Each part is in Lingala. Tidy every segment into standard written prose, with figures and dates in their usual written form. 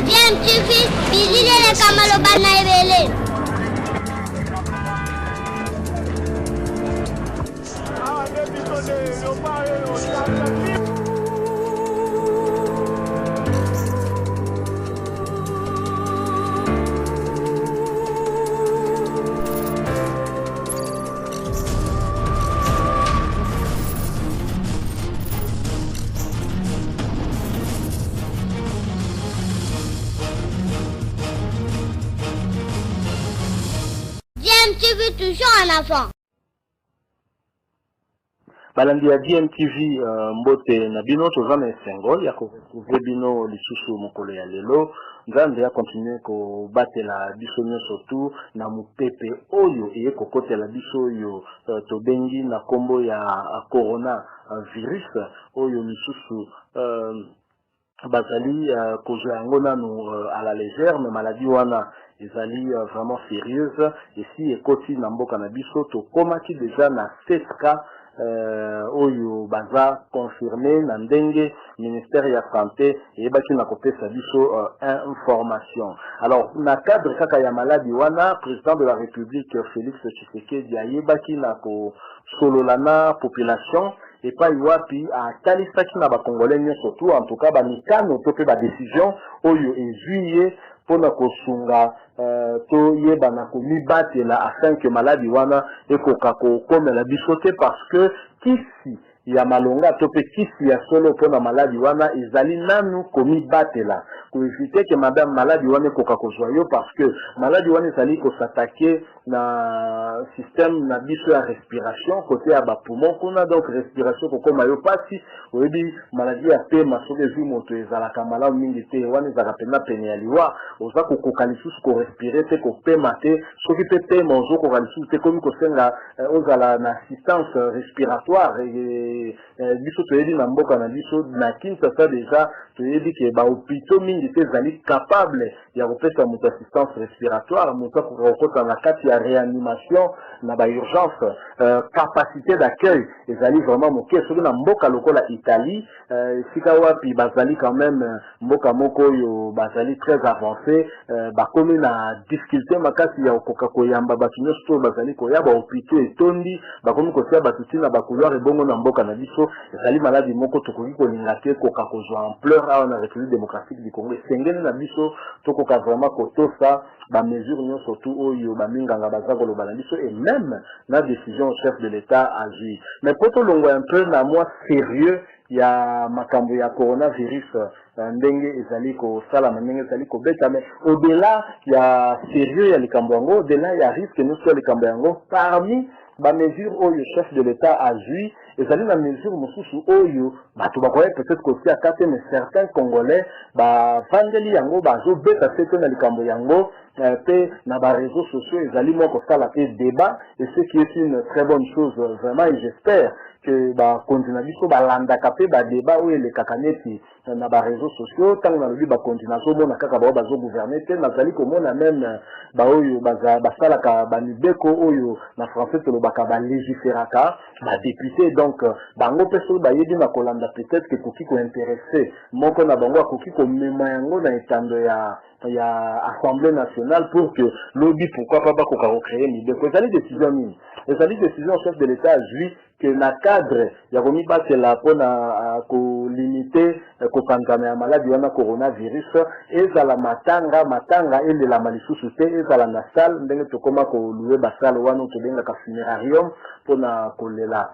Bien, tu fais, bisous les camalobana et tu veux toujours un enfant. Balandi ya DMTV mbote na bino toza na esengo ya koretrouve bino lisusu mokolo ya lelo nzambe ya continue kobatela biso nyonso tu na mopepe oyo eye kokotela biso oyo tobengi na kombo ya corona virus oyo lisusu bazali kozwa yango nanu à la légère mais maladie wana ezali vraiment sérieuse ici ekoti na mboka na biso tokomaki déjà na 7 cas oyo baza confirmé na ndenge ministère ya santé eyebaki na kopesa biso information. Alors na cadre kaka ya maladie wana président de la République Félix Tshisekedi ayebaki na kosolola na population epai wapi atalisaki na bakongolais nyonso tu en tout cas bamikano to mpe badécision oyo ezwi ye mpona kosunga toyebana komibatela afin que maladie wana ekoka kokomela biso te parce que kisi ya malonga to pe kisi ya solo mpona maladie wana ezali nanu komibatela koevite ke madame maladie wana ekoka kozwa yo parce que maladie wana ezali kosatake na système na biso ya respiration côté ya bapoumon kuna donc respiration kokoma yo pasi oyebi maladie ya pema soki ezwi moto ezalaka malamu mingi te wana ezalaka mpena pene ya liwa oza kokoka lisusu korespire te kopema te soki mpe pema ozokoka lisusu te komi kosenga ozala na assistance respiratoire biso toyebi na mboka na biso na Kinshasa déjà toyebi ke bahôpitaux mingi te ezali capable ya kopesa moto assistance respiratoire moto akokota na kati ya réanimation na baurgence capacité d'accueil ezali vraiment moke soki na mboka lokola Italie esika wapi bazali quand même mboka moko oyo bazali très avancé bakomi na difficulté makasi ya kokoka koyamba bato nyonso to bazali koya bahôpitaux etondi bakomi kotia bato ntina bakouloir ebongo na mboka na biso ezali maladi moko tokoki kolinga te koka kozwa ampleur awa na République démocratique du Congo esengeli na biso tokoka vraiment kotosa bamesure nyonso tu oyo baminganga baza koloba na biso et même na décision chef de l'État azwi mais po tolongwa un peu na mwa sérieux ya makambo ya coronavirus ndenge ezali kosalama ndenge ezali kobeta mais au-delà ya sérieux ya likambo yango au-delà ya risque nyonso ya likambo yango parmi bamesure oyo chef de l'État azwi ezali na mesure mosusu oyo bato bakoya peut-être kotia kate mais certains congolais bavandeli yango bazobeta se te na likambo yango pe na baréseaux sociaux ezali moko kosala pe débat et ce qui est une très bonne chose vraiment et j'espère que bakontina biso balandaka pe badébat oyo elekaka neti na baréseaux sociaux ntango nalobi bakontina azomona kaka bao bazogouverner te nazali komona même baoyo basalaka bamibeko oyo na français tolobaka balégiféraka badéputé donc bango mpe soki bayebi na kolanda peut-être ke koki kointéresse moko na bango akoki komema yango na etando ya Assemblée nationale pour que lobby pourquoi pas bakoka kocréer mibeko ezali décision nini ezali décision chef de l'État azwi que na cadre ya komibatela mpona kolimite kopanzana ya maladi wana coronavirus ezala matanga elelama lisusu te ezala na salle ndenge tokoma kolue basale wana tobengaka funérarium mpona kolela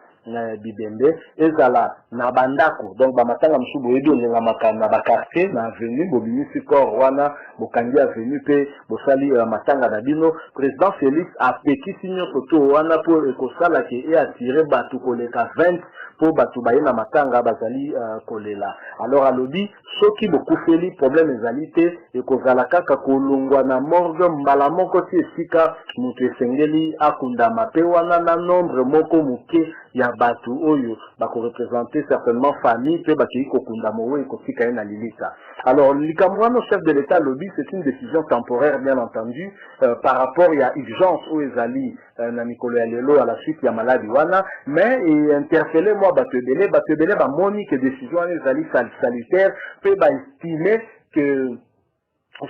bibembe ezala na bandako donc bamatanga mosusu boyebi olengamaka na bakartier na avenue bobimisi corps wana bokangi avenue mpe bosali matanga na bino président Félix apekisi nyonso to wana mpo ekosalaki e atire bato koleka 20 mpo bato baye na matanga bazali kolela alors alobi soki bokufeli problème ezali te ekozala kaka kolongwa na morgue mbala moko ti esika moto esengeli akundama mpe wana na nombre moko moke ya batu oyo bako représenter certainement famille pe baki ko kunda mowe ko fika na lilita. Alors likamwano chef de l'état lobby, c'est une décision temporaire bien entendu par rapport à urgence où ezali na mikolo ya lelo à la suite ya maladie wana, mais interpellé moi batebele ba moni que décision ezali salutaire pe ba estimer que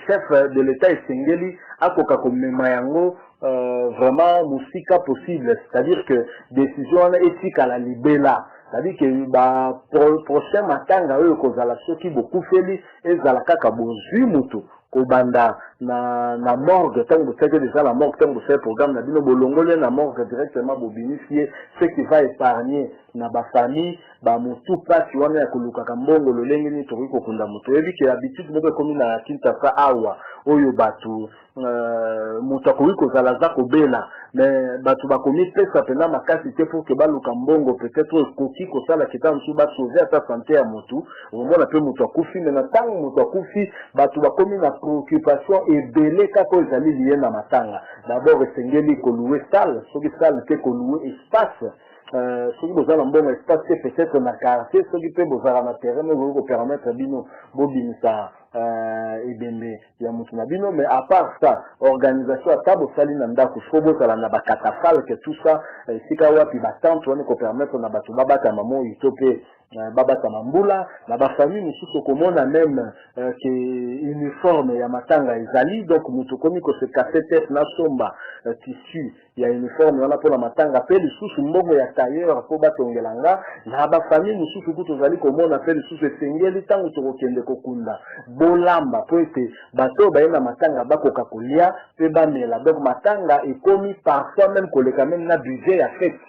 chef de l'état esengeli akoka komema yango vraiment musika possible, c'est-à-dire que décision éthique à la libella, c'est-à-dire que prochain matanga oyo kozala soki beaucoup feli ezala kaka bozwi mutu kobanda na morgue tant que c'est déjà la morgue tant que c'est programme na bino bolongole na morgue directement bobinifier ce qui va épargner na ba famille ba mutu pasi wana ya koluka kambongo lolenge ni toki kokunda mutu ebi ke habitude moko komi na Kinshasa awa oyo batu mutu akoki kozala za kobela mais batu bakomi pesa pena makasi te pour que baluka mbongo peut-être koki kosala kita mutu ba sauver ata santé ya mutu omona pe mutu akufi mais na tango mutu akufi batu bakomi na préoccupation ebele kako ezali lié na matanga. D'abord esengeli koluwe salle soki salle te koluwe espace soki bozala mbongo espace te peut-être na quartier soki pe bozala na terrain mais vous permettre bino bobimisa ebembe ya mutu na bino. Mais à part ça organisation ata bosali na ndako fo bozala na bakatafalke tout ça esika wapi batante wana ko permettre na bato babatama mo itope babatama mbula na bafamille mosusu komona même que uniforme ya matanga ezali donc mutu komi ko se casse tête na somba tissu ya uniforme wana pour la matanga pe lisusu mbongo ya tailleur po batongelanga na bafamille mosusu kutu zali komona pe lisusu esengeli tango tokokende kokunda bolamba po ete bato bayena matanga bakoka kolia pe bamela. Donc matanga ekomi parfois même koleka même na budget ya fête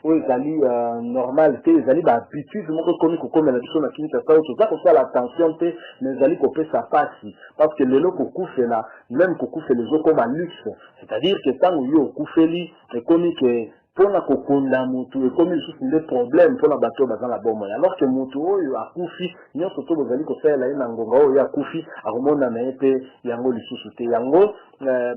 oyo ezali normal te ezali bahabitude moko ekomi kokomela biso na Kinshasa oyo toza kosala attention te mais ezali kopesa pasi parce que lelo kokufela même kokufela ezokoma luxe, c'est-à-dire que ntango yo okufeli ekomi ke pona kokunda mutu ekomi lisusu nde problème pona bato baza na bomoi, alors que mutu oyo akufi nyonso to bozali kosalela ye na ngonga oyo akufi akomona na ye mpe yango lisusu te. Yango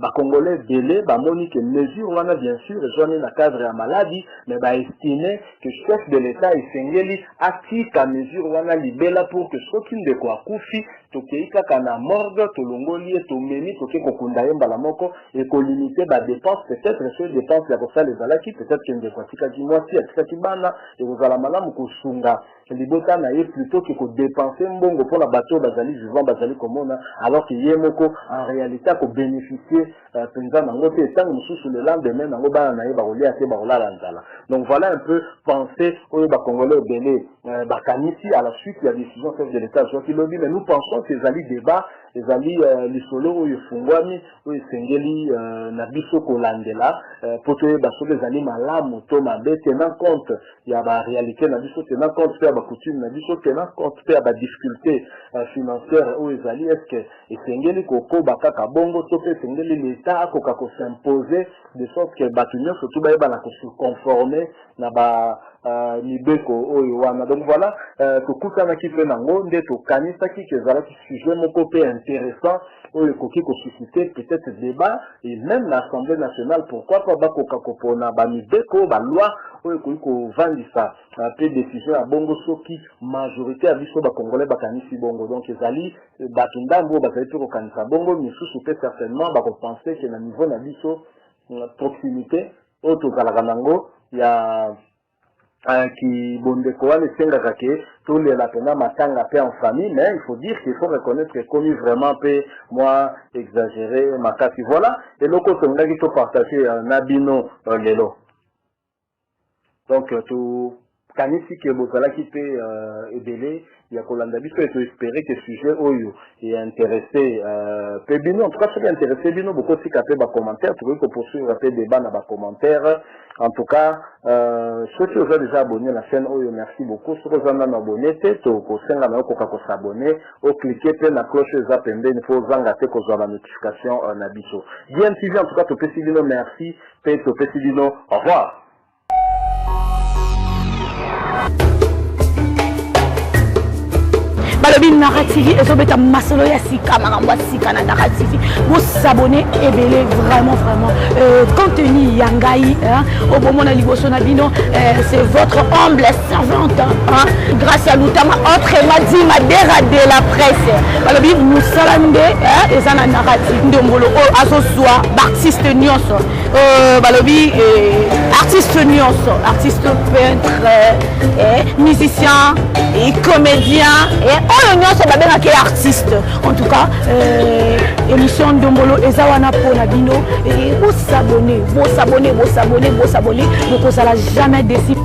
bakongolais délai bamoni que mesure wana bien sûr ezwani na cadre ya maladie mais baestime que chef de l'état esengeli atika mesure wana libela pour que soki ndeko akufi tokei kaka na morgue tolongoli ye tomemi toke kokunda ye mbala moko ekolimite badepense peut-être so dépense ya kosala ezalaki peut-être que ndeko atikaki mwasi atikaki bana ekozala malamu kosunga libota na ye plutôt que kodepense mbongo mpona bato bazali vivant bazali komona alors que ye moko en réalité akobénéficie penza nango te etango mosusu le lendemain nango bana na ye bakolia te bakolala nzala. Donc voilà un peu pensée oyo bakongolais ebele bakanisi à la suite ya décision chef de l'état soki lobi. Mais nous pensons que ezali débat ezali lisolo oyo efungwami oyo esengeli na biso kolandela po toyeba soki ezali malamu to mabe tenant compte ya baréalité na biso tenant compte mpe ya bakoutume na biso tenant compte mpe ya badifficulté financière oyo ezali estce esengeli kokoba kaka bongo to mpe esengeli l'état akoka kos'impose de sorte que bato nyonso to bayebana koseconforme na mibeko oyo wana. Donc voilà tokutanaki mpe nango nde tokanisaki ke ezalaki sujet moko mpe intéressant oyo ekoki kosusciter peut-être débat et même l'Assemblée nationale pourquoi pas bakoka kopona bamibeko baloi oyo ekoki kovandisa mpe décision ya bongo soki majorité ya biso bakongolais bakanisi bongo. Donc ezali bato ndambo oyo bazali mpe kokanisa bongo misusu mpe certainement bakopense ke na niveau na biso proximité oyo tozalaka nango ya qui bondeko wana esengaka ke tolela pena matanga pe en famille, mais il faut dire qu'il faut reconnaître que commis vraiment pe moi exagéré makasi. Voilà et loko tongaki to partager na bino lelo. Donc tout kanisi ke bozalaki pe ebele ya kolanda biso et espérer que sujet oyo est intéressé pe bino en tout cas ce qui est intéressé bino beaucoup si capé ba commentaire pour que poursuivre pe débat na ba commentaire. En tout cas ceux qui ont déjà abonné à la chaîne oyo merci beaucoup ceux qui ont abonné to ko senga na ko ka s'abonner au cliquer pe na cloche za pembeni pour zanga te ko za la notification na biso. Bien TV en tout cas to pesi bino merci pe to pesi bino au revoir. balobi narrative ezobeta masolo ya sika makambo sika na narrative vous s'abonner et belé vraiment contenu yangai au moment na liboso na bino c'est votre humble servante grâce à l'utama autrement dit madera de la presse balobi musalande ezana narrative ndombolo azoswa artiste nyonso balobi artiste nyonso artiste peintre musicien et comédien et oyo nyonso babengaki artiste en tout cas émission ndombolo ezawana pona bino et vous s'abonner vous kozala jamais déçu.